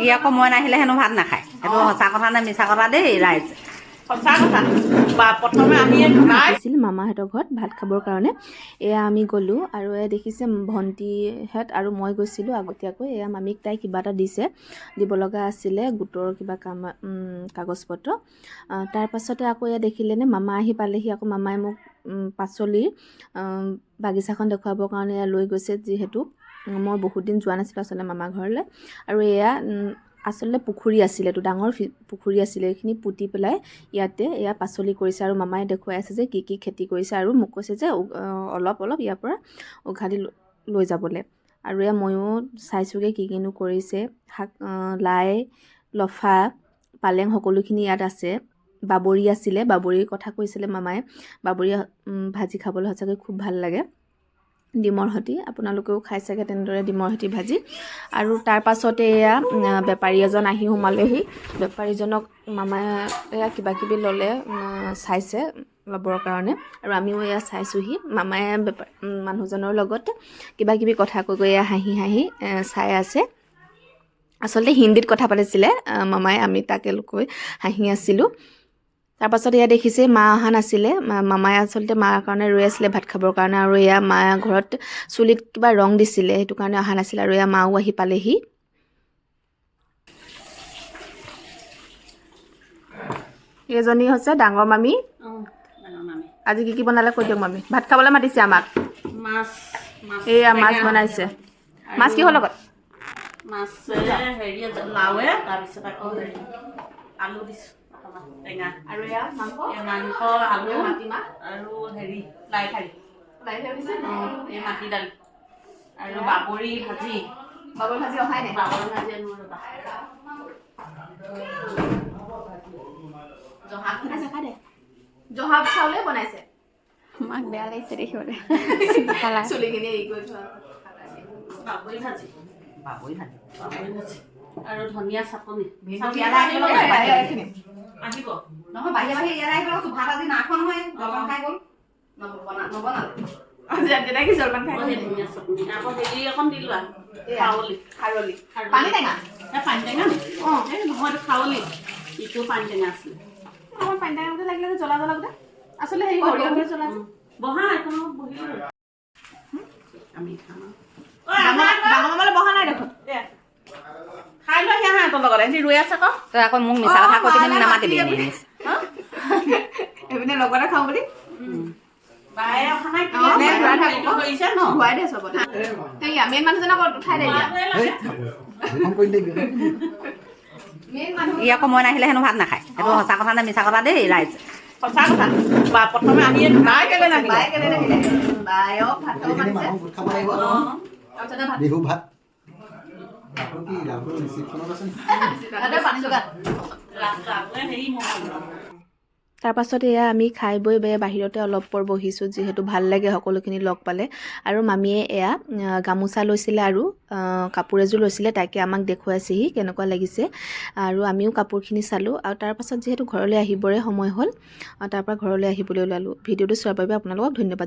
ই আকৌ মই নাহিলে হেনো ভাত নাখায়। সেইটো সঁচা কথা নে মিছা কথা দেই ৰাইজ। সঁচা কথা। প্ৰথমে আমি আহিছিল মামাহঁতৰ ঘৰত ভাত খাবৰ কাৰণে। এয়া আমি গ'লোঁ আৰু এয়া দেখিছে ভণ্টিহঁত আৰু মই গৈছিলোঁ আগতীয়াকৈ। এয়া মামীক তাই কিবা এটা দিছে, দিব লগা আছিলে গোটৰ কিবা কাগজ পত্ৰ। তাৰ পাছতে আকৌ এয়া দেখিলেনে মামা আহি পালেহি। আকৌ মামাই মোক পাচলিৰ বাগিচাখন দেখুৱাবৰ কাৰণে এয়া লৈ গৈছে, যিহেতু মই বহুত দিন যোৱা নাছিলোঁ আচলতে মামা ঘৰলৈ। আৰু এয়া আচলতে পুখুৰী আছিলে, এইটো ডাঙৰ পুখুৰী আছিলে, এইখিনি পুতি পেলাই ইয়াতে এয়া পাচলি কৰিছে। আৰু মামাই দেখুৱাই আছে যে কি খেতি কৰিছে, আৰু মোক কৈছে যে অলপ অলপ ইয়াৰ পৰা উঘালি লৈ যাবলৈ। আৰু এয়া ময়ো চাইছোঁগৈ কিনো কৰিছে। শাক, লাই, লফা, পালেং সকলোখিনি ইয়াত আছে। বাবৰি আছিলে, বাবৰিৰ কথা কৈছিলে মামাই। বাবৰি ভাজি খাবলৈ সঁচাকৈ খুব ভাল লাগে ডিমৰ সৈতে। আপোনালোকেও খাই চাগে তেনেদৰে ডিমৰ সৈতে ভাজি। আৰু তাৰ পাছতে এয়া বেপাৰী এজন আহি সোমালেহি। বেপাৰীজনক মামাই এয়া কিবাকিবি ল'লে, চাইছে ল'বৰ কাৰণে। আৰু আমিও এয়া চাইছোঁহি। মামাই মানুহজনৰ লগত কিবাকিবি কথা কৈ এয়া হাঁহি হাঁহি চাই আছে। আচলতে হিন্দীত কথা পাতিছিলে মামাই, আমি তাকে কৈ হাঁহি আছিলোঁ। তাৰপাছত এয়া দেখিছে মা অহা নাছিলে। মামাই আচলতে মাৰ কাৰণে ৰৈ আছিলে ভাত খাবৰ কাৰণে। আৰু এয়া মা ঘৰত চুলিত কিবা ৰং দিছিলে, সেইটো কাৰণে অহা নাছিলে। আৰু এয়া মাও আহি পালেহি। এইজনী হৈছে ডাঙৰ মামী। আজি কি বনালে কৈ দিয়ক মামী। ভাত খাবলৈ মাতিছে আমাক। এয়া মাছ বনাইছে। মাছ কিহৰ লগত? মাছ হেৰি লাওৱে, তাৰপিছত আকৌ আলু দিছোঁ টেঙা। আৰু এয়া মাংস, মাংস, আলু, মাটিমাহ আৰু হেৰি লাই ঠাৰি, এই মাটি দালি আৰু বাবৰি ভাজি। বাবৰি ভাজি অহাই নাই। বাবৰি ভাজি আনো ৰ'বা। জহা চাউলে বনাইছে। মাক বেয়া লাগিছে দেখিবলৈ। চুলিখিনি হেৰি কৰি থোৱা। বাবৰি ভাজি, বাবৰি ভাজি। বাবৰি ভাজি আৰু ধনিয়া চাটনি। আহিব নহয় বাহিৰে বাহিৰে ইয়াত আহি পেলাই ভাত আজি নাখোৱা নহয়, জলপান খাই গ'ল। নবনালে কি জলপান খাই গ'ল। ধনিয়া চাটনি আকৌ হেৰি অকণ দিলোঁ আৰু খাৰলি। পানী টেঙা। পানী টেঙা নি? অঁ, এই নহয়, এইটো খাৰলি, ইটো পানী টেঙা আছিলে। আমাৰ পানী টেঙা গোটেই লাগিলে যে জ্বলা গোটেই। আচলতে হেৰি সৰিয়হৰ জ্বলা যে। বহা এখন বহি আমি খাম। ডাঙৰ মামালৈ বহা নাই দেখোন। খাই লৈ আহা সিহঁতৰ লগত, সিহঁতি ৰৈ আছে আকৌ। তই আকৌ মোক মিছা কথা কৈ পিনি নামাতিবি। এইপিনে লগতে খাওঁ বুলি। বায়ে অহা নাই, কৰিছে ন? ঘূৰাই দে চবতে। মেইন মানুহজনক উঠাই দে এতিয়া। ই আকৌ মই নাহিলে হেনো ভাত নাখায়। সেইটো সঁচা কথা নে মিছা কথা দেই ৰাইজ। সঁচা কথা। প্ৰথমে আমি বায়ে কেলে নাহিলে? বায়ক ভাত খাব মাতিছে। বিহু ভাত। তাৰপাছত এয়া আমি খাই বৈ বাহিৰতে অলপ পৰ বহিছোঁ, যিহেতু ভাল লাগে সকলোখিনি লগ পালে। আৰু মামীয়ে এয়া গামোচা লৈছিলে আৰু কাপোৰ এযোৰ লৈছিলে, তাকে আমাক দেখুৱাইছেহি কেনেকুৱা লাগিছে। আৰু আমিও কাপোৰখিনি চালোঁ। আৰু তাৰপাছত যিহেতু ঘৰলৈ আহিবৰে সময় হ'ল, তাৰপৰা ঘৰলৈ আহিবলৈ ওলালোঁ। ভিডিঅ'টো চোৱাৰ বাবে আপোনালোকক ধন্যবাদ।